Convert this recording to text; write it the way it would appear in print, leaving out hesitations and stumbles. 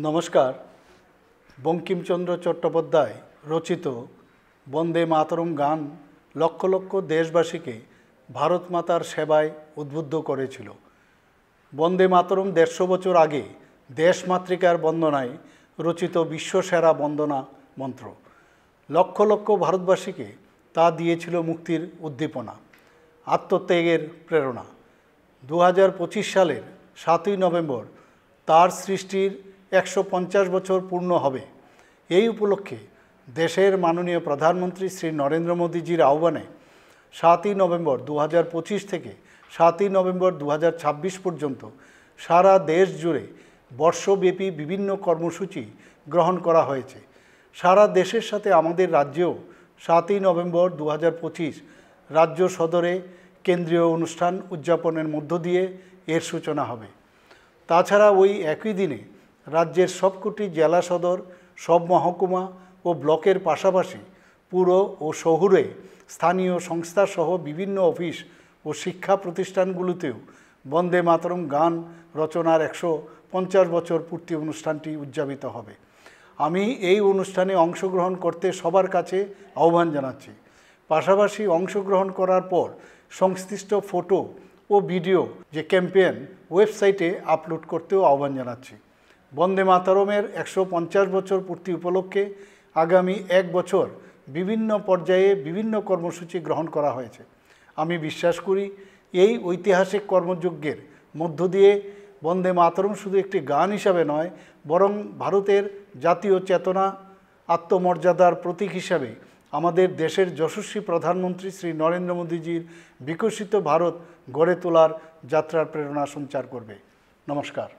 নমস্কার। বঙ্কিমচন্দ্র চট্টোপাধ্যায় রচিত বন্দে মাতরম গান লক্ষ লক্ষ দেশবাসীকে ভারত মাতার সেবায় উদ্বুদ্ধ করেছিল। বন্দে মাতরম ১৫০ বছর আগে দেশমাতৃকার বন্দনায় রচিত বিশ্বসেরা বন্দনা মন্ত্র। লক্ষ লক্ষ ভারতবাসীকে তা দিয়েছিল মুক্তির উদ্দীপনা, আত্মত্যাগের প্রেরণা। ২০২৫ সালের ৭ই নভেম্বর তার সৃষ্টির ১৫০ বছর পূর্ণ হবে। এই উপলক্ষে দেশের মাননীয় প্রধানমন্ত্রী শ্রী নরেন্দ্র মোদীজির আহ্বানে ৭ই নভেম্বর ২০২৫ থেকে ৭ই নভেম্বর ২০২৬ পর্যন্ত সারা দেশ জুড়ে বর্ষব্যাপী বিভিন্ন কর্মসূচি গ্রহণ করা হয়েছে। সারা দেশের সাথে আমাদের রাজ্যেও ৭ই নভেম্বর ২০২৫ রাজ্য সদরে কেন্দ্রীয় অনুষ্ঠান উদযাপনের মধ্য দিয়ে এর সূচনা হবে। তাছাড়া ওই একই দিনে রাজ্যের সবকটি জেলা সদর, সব মহকুমা ও ব্লকের পাশাপাশি পুর ও শহুরে স্থানীয় সংস্থাসহ বিভিন্ন অফিস ও শিক্ষা প্রতিষ্ঠানগুলোতেও বন্দে মাতরম গান রচনার ১৫০ বছর পূর্তি অনুষ্ঠানটি উদযাপিত হবে। আমি এই অনুষ্ঠানে অংশগ্রহণ করতে সবার কাছে আহ্বান জানাচ্ছি। পাশাপাশি অংশগ্রহণ করার পর সংশ্লিষ্ট ফটো ও ভিডিও যে ক্যাম্পেইন ওয়েবসাইটে আপলোড করতেও আহ্বান জানাচ্ছি। বন্দে মাতরমের ১৫০ বছর পূর্তি উপলক্ষে আগামী ১ বছর বিভিন্ন পর্যায়ে বিভিন্ন কর্মসূচি গ্রহণ করা হয়েছে। আমি বিশ্বাস করি এই ঐতিহাসিক কর্মযজ্ঞের মধ্য দিয়ে বন্দে মাতরম শুধু একটি গান হিসাবে নয়, বরং ভারতের জাতীয় চেতনা, আত্মমর্যাদার প্রতীক হিসাবে আমাদের দেশের যশস্বী প্রধানমন্ত্রী শ্রী নরেন্দ্র মোদীজির বিকশিত ভারত গড়ে তোলার যাত্রার প্রেরণা সঞ্চার করবে। নমস্কার।